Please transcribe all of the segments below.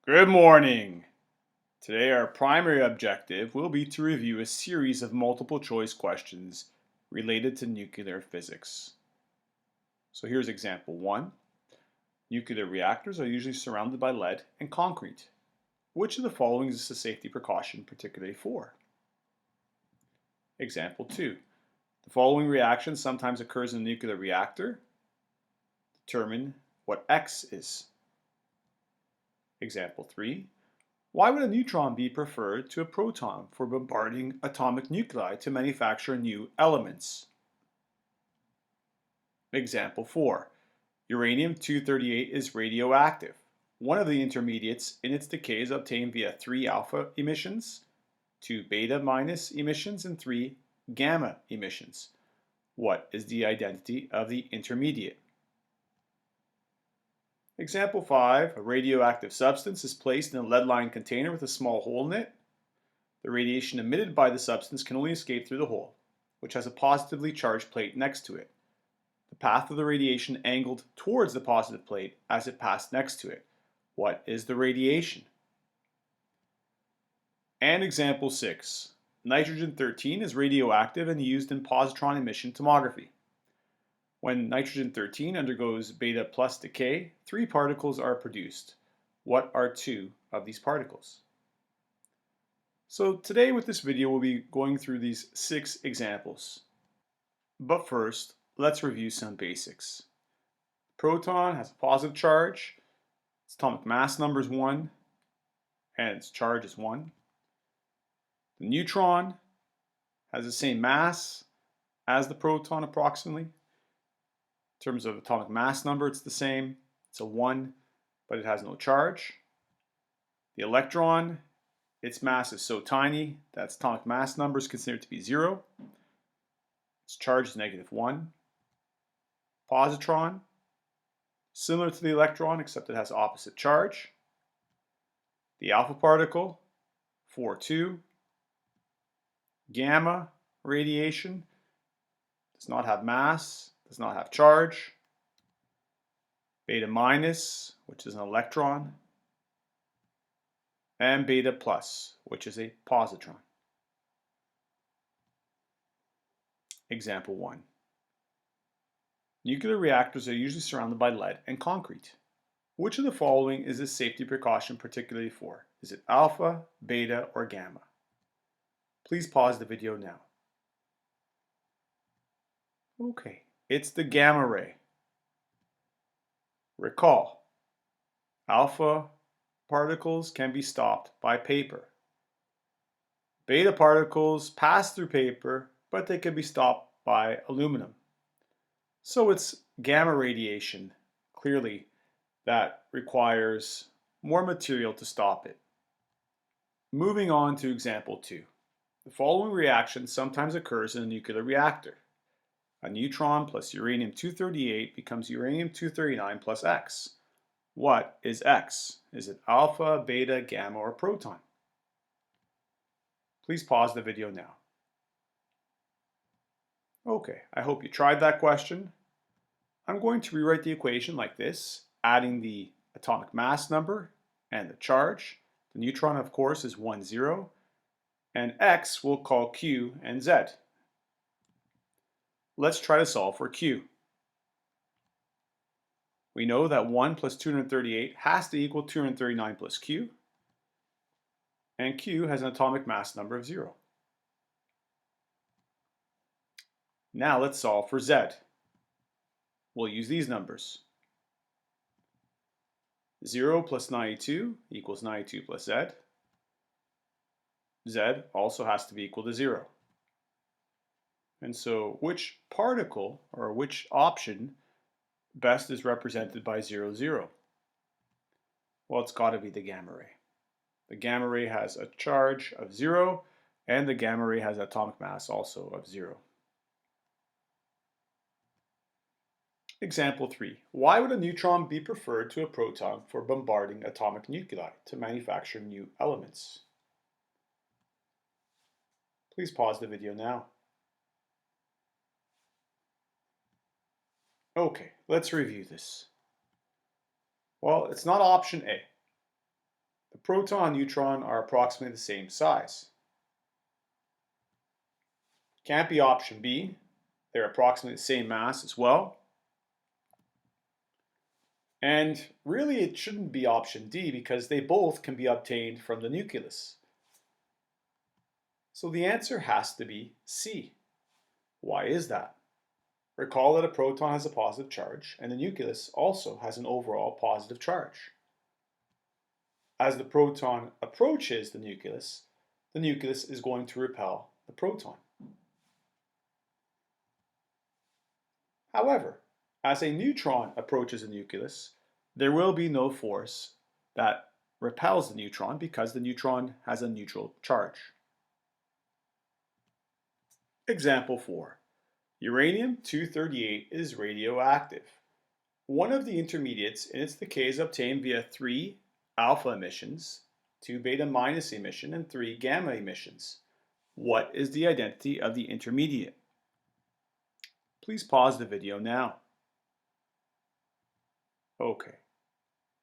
Good morning. Today our primary objective will be to review a series of multiple choice questions related to nuclear physics. So here's example 1. Nuclear reactors are usually surrounded by lead and concrete. Which of the following is a safety precaution particularly for? Example 2. The following reaction sometimes occurs in a nuclear reactor. Determine what X is. Example 3. Why would a neutron be preferred to a proton for bombarding atomic nuclei to manufacture new elements? Example 4. Uranium-238 is radioactive. One of the intermediates in its decay is obtained via 3 alpha emissions, 2 beta minus emissions, and 3 gamma emissions. What is the identity of the intermediate? Example 5. A radioactive substance is placed in a lead-lined container with a small hole in it. The radiation emitted by the substance can only escape through the hole, which has a positively charged plate next to it. The path of the radiation angled towards the positive plate as it passed next to it. What is the radiation? And example 6. Nitrogen-13 is radioactive and used in positron emission tomography. When nitrogen-13 undergoes beta plus decay, 3 particles are produced. What are 2 of these particles? So today with this video we'll be going through these 6 examples. But first, let's review some basics. Proton has a positive charge, its atomic mass number is 1, and its charge is 1. The neutron has the same mass as the proton approximately. In terms of atomic mass number, it's the same. It's a 1, but it has no charge. The electron, its mass is so tiny that its atomic mass number is considered to be 0. Its charge is -1. Positron, similar to the electron except it has opposite charge. The alpha particle, 4-2. Gamma radiation does not have mass, does not have charge. Beta minus, which is an electron, and beta plus, which is a positron. Example 1. Nuclear reactors are usually surrounded by lead and concrete. Which of the following is a safety precaution particularly for? Is it alpha, beta, or gamma? Please pause the video now. Okay, it's the gamma ray. Recall, alpha particles can be stopped by paper. Beta particles pass through paper, but they can be stopped by aluminum. So it's gamma radiation, clearly, that requires more material to stop it. Moving on to example 2. The following reaction sometimes occurs in a nuclear reactor. A neutron plus uranium-238 becomes uranium-239 plus X. What is X? Is it alpha, beta, gamma, or proton? Please pause the video now. Okay, I hope you tried that question. I'm going to rewrite the equation like this, adding the atomic mass number and the charge. The neutron, of course, is 1, 0, and X we'll call Q and Z. Let's try to solve for Q. We know that 1 plus 238 has to equal 239 plus Q, and Q has an atomic mass number of 0. Now let's solve for Z. We'll use these numbers. 0 plus 92 equals 92 plus Z. Z also has to be equal to 0. And so which particle or which option best is represented by 0, 0? Well, it's got to be the gamma ray. The gamma ray has a charge of 0, and the gamma ray has an atomic mass also of 0. Example 3. Why would a neutron be preferred to a proton for bombarding atomic nuclei to manufacture new elements? Please pause the video now. Okay, let's review this. Well, it's not option A. proton and neutron are approximately the same size. Can't be option B. They're approximately the same mass as well. And really it shouldn't be option D because they both can be obtained from the nucleus. So the answer has to be C. Why is that? Recall that a proton has a positive charge and the nucleus also has an overall positive charge. As the proton approaches the nucleus is going to repel the proton. However, as a neutron approaches the nucleus, there will be no force that repels the neutron because the neutron has a neutral charge. Example 4. Uranium-238 is radioactive. One of the intermediates in its decay is obtained via 3 alpha emissions, 2 beta minus emission, and 3 gamma emissions. What is the identity of the intermediate? Please pause the video now. Okay,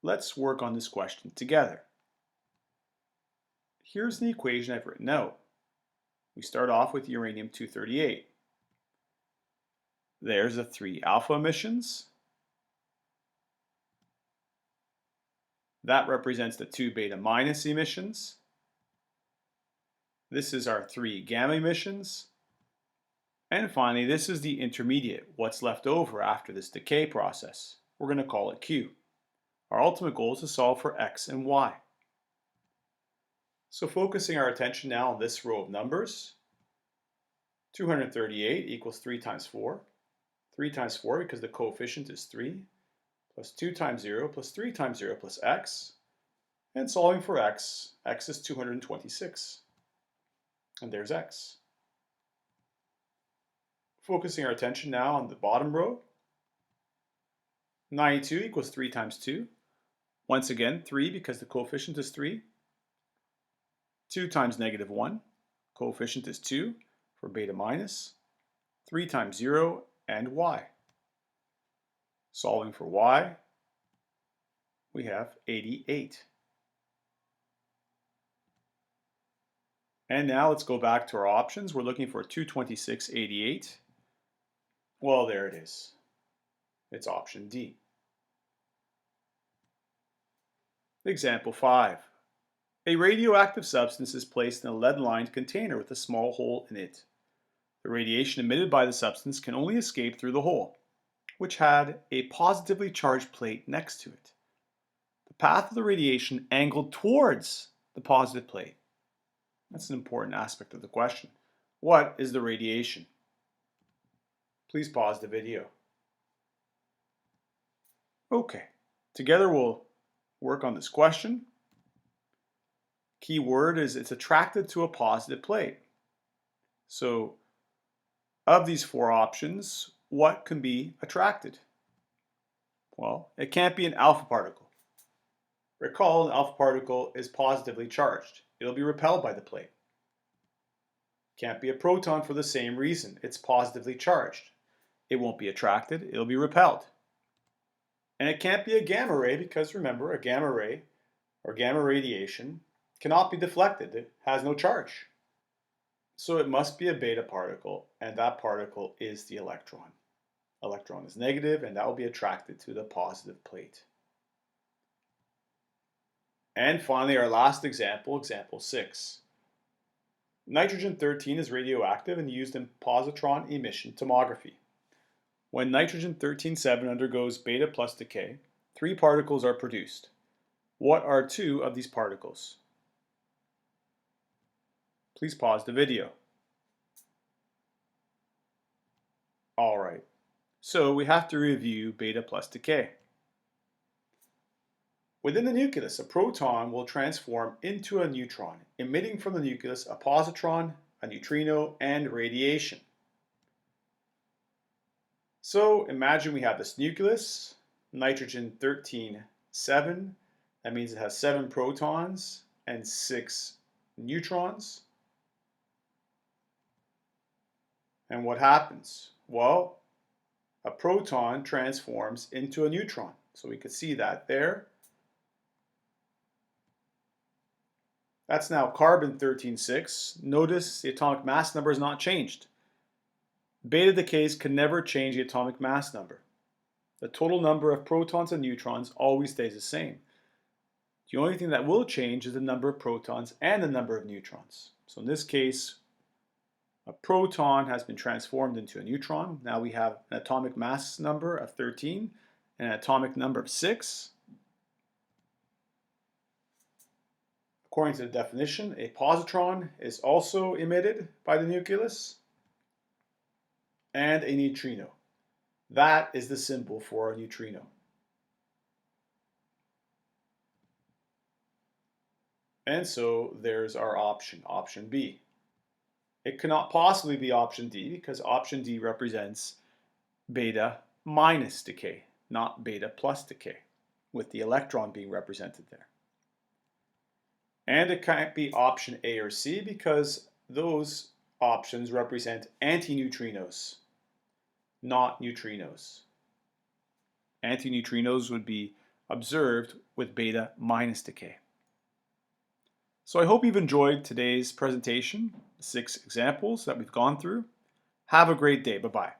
let's work on this question together. Here's the equation I've written out. We start off with uranium-238. There's the 3 alpha emissions. That represents the 2 beta minus emissions. This is our 3 gamma emissions. And finally, this is the intermediate, what's left over after this decay process. We're going to call it Q. Our ultimate goal is to solve for X and Y. So focusing our attention now on this row of numbers, 238 equals 3 times 4. 3 times 4 because the coefficient is 3, plus 2 times 0, plus 3 times 0, plus X. And solving for X, X is 226. And there's X. Focusing our attention now on the bottom row, 92 equals 3 times 2. Once again, 3 because the coefficient is 3. 2 times negative 1, coefficient is 2 for beta minus. 3 times 0 and Y. Solving for Y, we have 88. And now let's go back to our options. We're looking for 22688. Well, there it is. It's option D. Example 5. A radioactive substance is placed in a lead-lined container with a small hole in it. The radiation emitted by the substance can only escape through the hole, which had a positively charged plate next to it. The path of the radiation angled towards the positive plate. That's an important aspect of the question. What is the radiation? Please pause the video. Okay, together we'll work on this question. Key word is it's attracted to a positive plate. So, of these 4 options, what can be attracted? Well, it can't be an alpha particle. Recall, an alpha particle is positively charged. It'll be repelled by the plate. Can't be a proton for the same reason. It's positively charged. It won't be attracted. It'll be repelled. And it can't be a gamma ray because remember, a gamma ray or gamma radiation cannot be deflected. It has no charge. So it must be a beta particle, and that particle is the electron. Electron is negative, and that will be attracted to the positive plate. And finally, our last example, example 6. Nitrogen-13 is radioactive and used in positron emission tomography. When nitrogen-13-7 undergoes beta plus decay, 3 particles are produced. What are 2 of these particles? Please pause the video. Alright, so we have to review beta plus decay. Within the nucleus, a proton will transform into a neutron, emitting from the nucleus a positron, a neutrino, and radiation. So imagine we have this nucleus, nitrogen-13-7. That means it has 7 protons and 6 neutrons. And what happens? Well, a proton transforms into a neutron. So we could see that there. That's now carbon 13.6. Notice the atomic mass number is not changed. Beta decays can never change the atomic mass number. The total number of protons and neutrons always stays the same. The only thing that will change is the number of protons and the number of neutrons. So in this case, a proton has been transformed into a neutron. Now we have an atomic mass number of 13 and an atomic number of 6. According to the definition, a positron is also emitted by the nucleus, and a neutrino. That is the symbol for a neutrino. And so there's our option, option B. It cannot possibly be option D because option D represents beta minus decay, not beta plus decay, with the electron being represented there. And it can't be option A or C because those options represent antineutrinos, not neutrinos. Antineutrinos would be observed with beta minus decay. So I hope you've enjoyed today's presentation, the 6 examples that we've gone through. Have a great day. Bye-bye.